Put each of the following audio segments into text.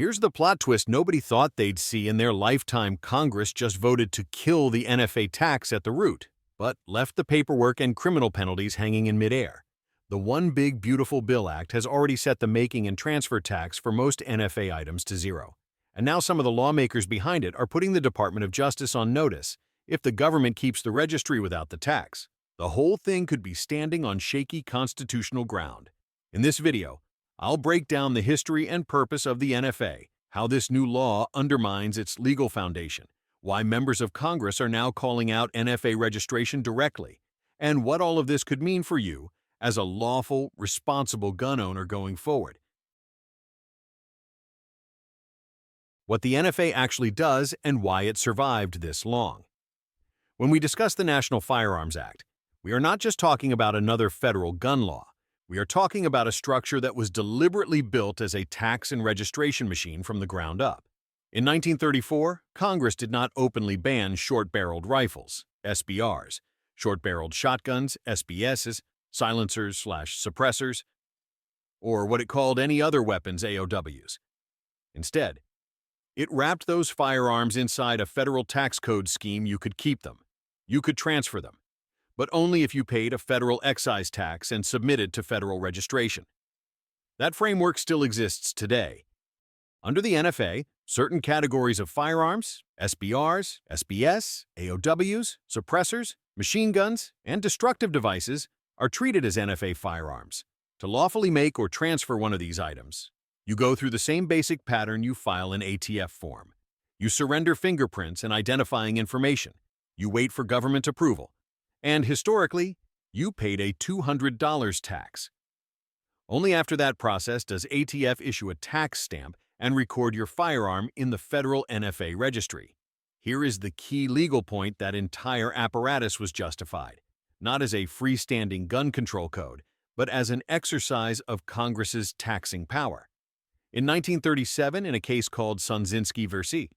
Here's the plot twist nobody thought they'd see in their lifetime. Congress just voted to kill the NFA tax at the root, but left the paperwork and criminal penalties hanging in midair. The One Big Beautiful Bill Act has already set the making and transfer tax for most NFA items to zero. And now some of the lawmakers behind it are putting the Department of Justice on notice. If the government keeps the registry without the tax, the whole thing could be standing on shaky constitutional ground. In this video, I'll break down the history and purpose of the NFA, how this new law undermines its legal foundation, why members of Congress are now calling out NFA registration directly, and what all of this could mean for you as a lawful, responsible gun owner going forward. What the NFA actually does and why it survived this long. When we discuss the National Firearms Act, we are not just talking about another federal gun law. We are talking about a structure that was deliberately built as a tax and registration machine from the ground up. In 1934, Congress did not openly ban short-barreled rifles, SBRs, short-barreled shotguns, SBSs, silencers/suppressors, or what it called any other weapons, AOWs. Instead, it wrapped those firearms inside a federal tax code scheme. You could keep them. You could transfer them, but only if you paid a federal excise tax and submitted to federal registration. That framework still exists today. Under the NFA, certain categories of firearms, SBRs, SBS, AOWs, suppressors, machine guns, and destructive devices are treated as NFA firearms. To lawfully make or transfer one of these items, you go through the same basic pattern. You file an ATF form. You surrender fingerprints and identifying information. You wait for government approval. And historically, you paid a $200 tax. Only after that process does ATF issue a tax stamp and record your firearm in the federal NFA registry. Here is the key legal point: that entire apparatus was justified, not as a freestanding gun control code, but as an exercise of Congress's taxing power. In 1937, in a case called Sonzinski v.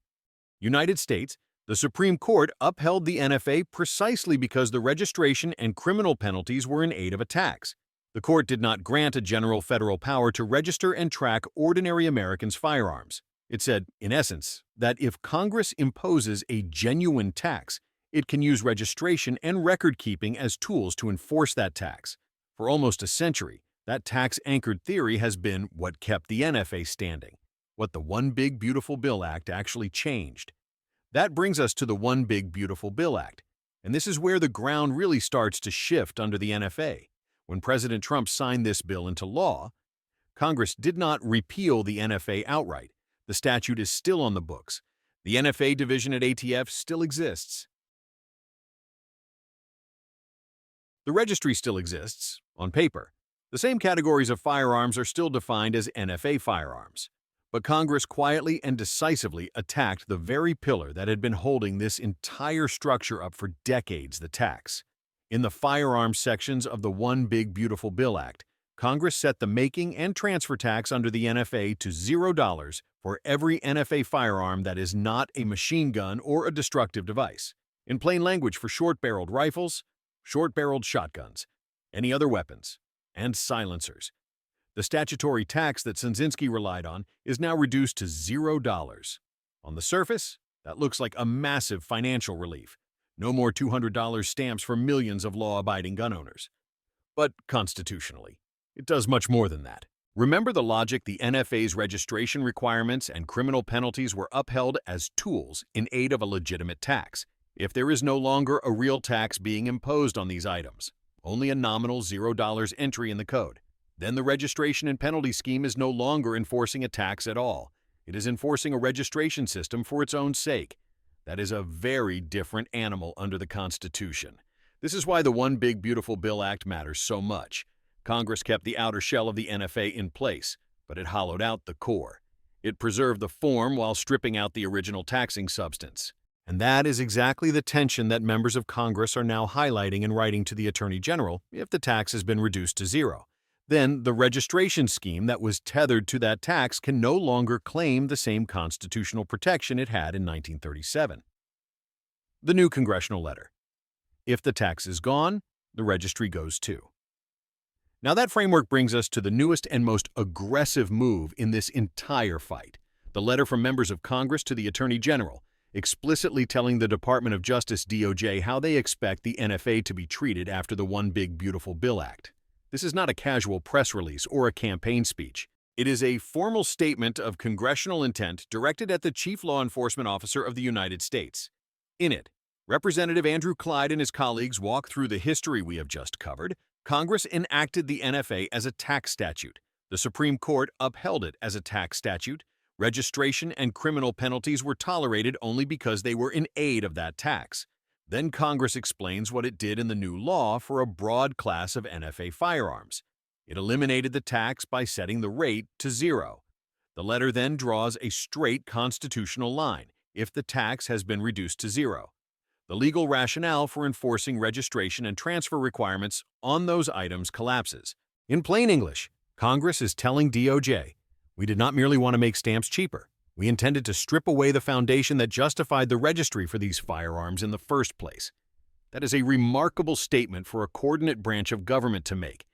United States, the Supreme Court upheld the NFA precisely because the registration and criminal penalties were in aid of a tax. The court did not grant a general federal power to register and track ordinary Americans' firearms. It said, in essence, that if Congress imposes a genuine tax, it can use registration and record-keeping as tools to enforce that tax. For almost a century, that tax-anchored theory has been what kept the NFA standing, what the One Big Beautiful Bill Act actually changed. That brings us to the One Big Beautiful Bill Act, and this is where the ground really starts to shift under the NFA. When President Trump signed this bill into law, Congress did not repeal the NFA outright. The statute is still on the books. The NFA division at ATF still exists. The registry still exists, on paper. The same categories of firearms are still defined as NFA firearms. But Congress quietly and decisively attacked the very pillar that had been holding this entire structure up for decades: the tax. In the firearms sections of the One Big Beautiful Bill Act, Congress set the making and transfer tax under the NFA to $0 for every NFA firearm that is not a machine gun or a destructive device. In plain language, for short-barreled rifles, short-barreled shotguns, any other weapons, and silencers. The statutory tax that Sonzinski relied on is now reduced to $0. On the surface, that looks like a massive financial relief. No more $200 stamps for millions of law-abiding gun owners. But constitutionally, it does much more than that. Remember the logic: the NFA's registration requirements and criminal penalties were upheld as tools in aid of a legitimate tax. If there is no longer a real tax being imposed on these items, only a nominal $0 entry in the code, then the registration and penalty scheme is no longer enforcing a tax at all. It is enforcing a registration system for its own sake. That is a very different animal under the Constitution. This is why the One Big Beautiful Bill Act matters so much. Congress kept the outer shell of the NFA in place, but it hollowed out the core. It preserved the form while stripping out the original taxing substance. And that is exactly the tension that members of Congress are now highlighting and writing to the Attorney General. If the tax has been reduced to zero, then the registration scheme that was tethered to that tax can no longer claim the same constitutional protection it had in 1937. The new congressional letter. If the tax is gone, the registry goes too. Now that framework brings us to the newest and most aggressive move in this entire fight: The letter from members of Congress to the Attorney General, explicitly telling the Department of Justice DOJ how they expect the NFA to be treated after the One Big Beautiful Bill Act. This is not a casual press release or a campaign speech. It is a formal statement of congressional intent directed at the Chief Law Enforcement Officer of the United States. In it, Representative Andrew Clyde and his colleagues walk through the history we have just covered. Congress enacted the NFA as a tax statute. The Supreme Court upheld it as a tax statute. Registration and criminal penalties were tolerated only because they were in aid of that tax. Then Congress explains what it did in the new law for a broad class of NFA firearms. It eliminated the tax by setting the rate to 0. The letter then draws a straight constitutional line if the tax has been reduced to 0. The legal rationale for enforcing registration and transfer requirements on those items collapses. In plain English, Congress is telling DOJ, we did not merely want to make stamps cheaper. We intended to strip away the foundation that justified the registry for these firearms in the first place. That is a remarkable statement for a coordinate branch of government to make.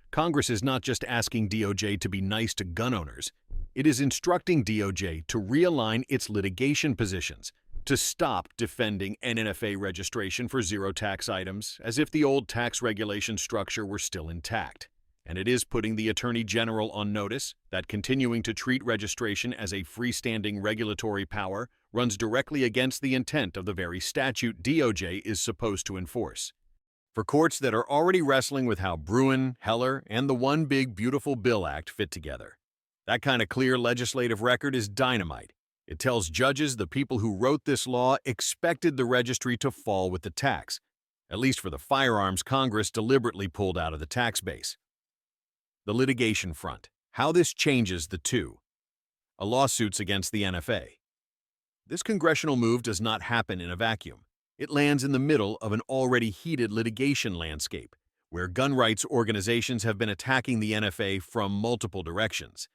Congress is not just asking DOJ to be nice to gun owners. It is instructing DOJ to realign its litigation positions, to stop defending NFA registration for zero-tax items as if the old tax regulation structure were still intact. And it is putting the Attorney General on notice that continuing to treat registration as a freestanding regulatory power runs directly against the intent of the very statute DOJ is supposed to enforce. For courts that are already wrestling with how Bruen, Heller, and the One Big Beautiful Bill Act fit together, that kind of clear legislative record is dynamite. It tells judges the people who wrote this law expected the registry to fall with the tax, at least for the firearms Congress deliberately pulled out of the tax base. The litigation front. How this changes the two. Lawsuits against the NFA. This congressional move does not happen in a vacuum. It lands in the middle of an already heated litigation landscape, where gun rights organizations have been attacking the NFA from multiple directions.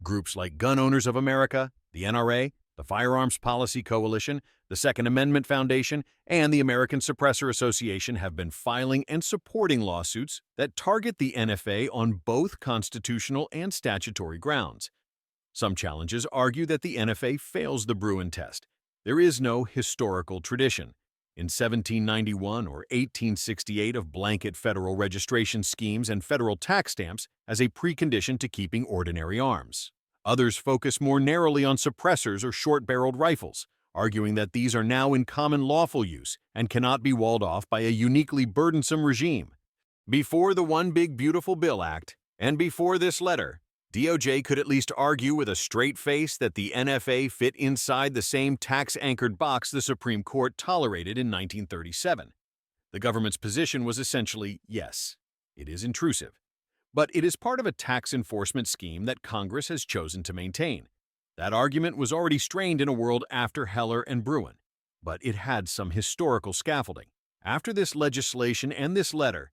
Groups like Gun Owners of America, the NRA, the Firearms Policy Coalition, the Second Amendment Foundation, and the American Suppressor Association have been filing and supporting lawsuits that target the NFA on both constitutional and statutory grounds. Some challenges argue that the NFA fails the Bruen test. There is no historical tradition in 1791 or 1868 of blanket federal registration schemes and federal tax stamps as a precondition to keeping ordinary arms. Others focus more narrowly on suppressors or short-barreled rifles, arguing that these are now in common lawful use and cannot be walled off by a uniquely burdensome regime. Before the One Big Beautiful Bill Act, and before this letter, DOJ could at least argue with a straight face that the NFA fit inside the same tax-anchored box the Supreme Court tolerated in 1937. The government's position was essentially, yes, it is intrusive. But it is part of a tax enforcement scheme that Congress has chosen to maintain. That argument was already strained in a world after Heller and Bruen, but it had some historical scaffolding. After this legislation and this letter,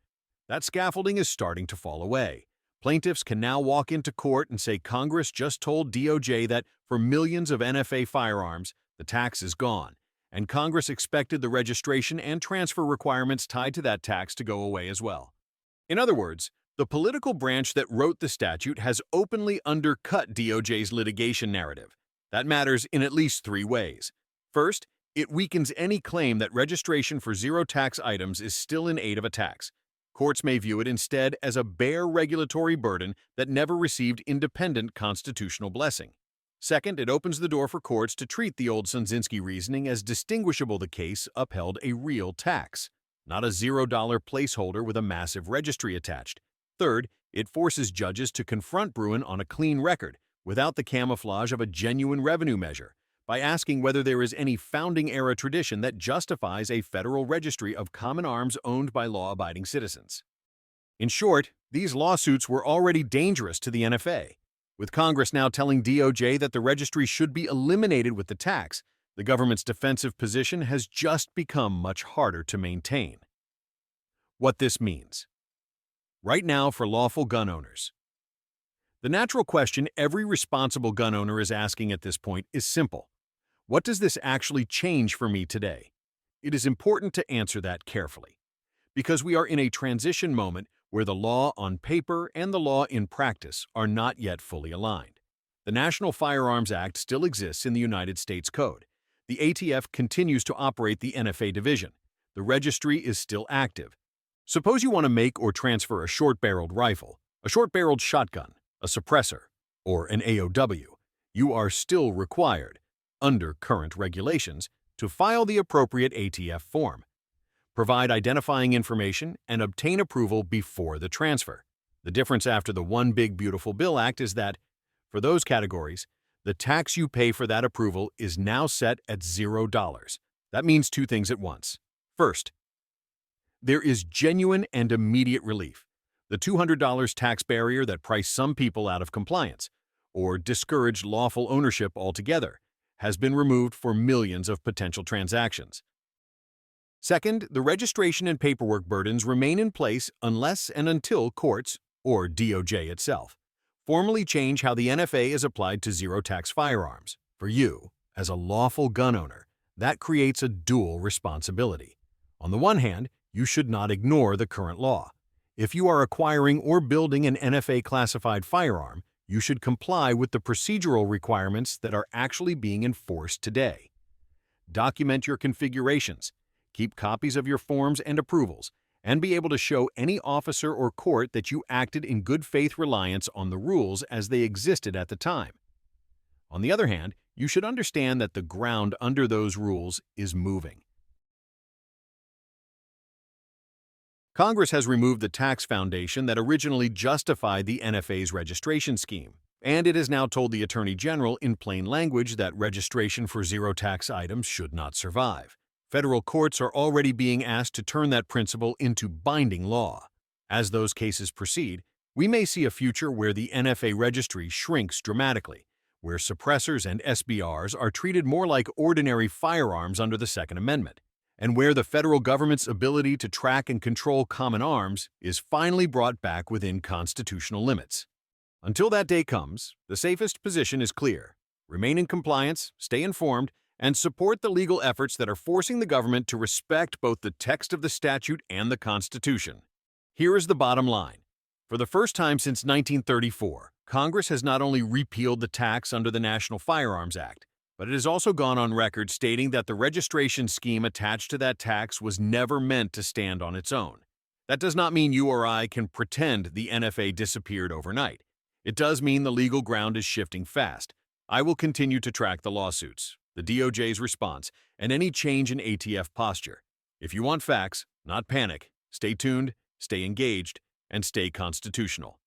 that scaffolding is starting to fall away. Plaintiffs can now walk into court and say Congress just told DOJ that for millions of NFA firearms, the tax is gone, and Congress expected the registration and transfer requirements tied to that tax to go away as well. In other words, the political branch that wrote the statute has openly undercut DOJ's litigation narrative. That matters in at least 3 ways. First, it weakens any claim that registration for zero-tax items is still in aid of a tax. Courts may view it instead as a bare regulatory burden that never received independent constitutional blessing. Second, it opens the door for courts to treat the old Sunzinski reasoning as distinguishable. The case upheld a real tax, not a $0 placeholder with a massive registry attached. Third, it forces judges to confront Bruen on a clean record, without the camouflage of a genuine revenue measure, by asking whether there is any founding-era tradition that justifies a federal registry of common arms owned by law-abiding citizens. In short, these lawsuits were already dangerous to the NFA. With Congress now telling DOJ that the registry should be eliminated with the tax, the government's defensive position has just become much harder to maintain. What this means. Right now for lawful gun owners. The natural question every responsible gun owner is asking at this point is simple. What does this actually change for me today? It is important to answer that carefully, because we are in a transition moment where the law on paper and the law in practice are not yet fully aligned. The National Firearms Act still exists in the United States Code. The ATF continues to operate the NFA division. The registry is still active. Suppose you want to make or transfer a short-barreled rifle, a short-barreled shotgun, a suppressor, or an AOW. You are still required, under current regulations, to file the appropriate ATF form, provide identifying information, and obtain approval before the transfer. The difference after the One Big Beautiful Bill Act is that, for those categories, the tax you pay for that approval is now set at $0. That means two things at once. First, there is genuine and immediate relief. The $200 tax barrier that priced some people out of compliance, or discouraged lawful ownership altogether, has been removed for millions of potential transactions. Second, the registration and paperwork burdens remain in place unless and until courts, or DOJ itself, formally change how the NFA is applied to zero-tax firearms. For you, as a lawful gun owner, that creates a dual responsibility. On the one hand, you should not ignore the current law. If you are acquiring or building an NFA-classified firearm, you should comply with the procedural requirements that are actually being enforced today. Document your configurations, keep copies of your forms and approvals, and be able to show any officer or court that you acted in good faith reliance on the rules as they existed at the time. On the other hand, you should understand that the ground under those rules is moving. Congress has removed the tax foundation that originally justified the NFA's registration scheme, and it has now told the Attorney General in plain language that registration for zero-tax items should not survive. Federal courts are already being asked to turn that principle into binding law. As those cases proceed, we may see a future where the NFA registry shrinks dramatically, where suppressors and SBRs are treated more like ordinary firearms under the Second Amendment, and where the federal government's ability to track and control common arms is finally brought back within constitutional limits. Until that day comes, the safest position is clear. Remain in compliance, stay informed, and support the legal efforts that are forcing the government to respect both the text of the statute and the Constitution. Here is the bottom line. For the first time since 1934, Congress has not only repealed the tax under the National Firearms Act, but it has also gone on record stating that the registration scheme attached to that tax was never meant to stand on its own. That does not mean you or I can pretend the NFA disappeared overnight. It does mean the legal ground is shifting fast. I will continue to track the lawsuits, the DOJ's response, and any change in ATF posture. If you want facts, not panic, stay tuned, stay engaged, and stay constitutional.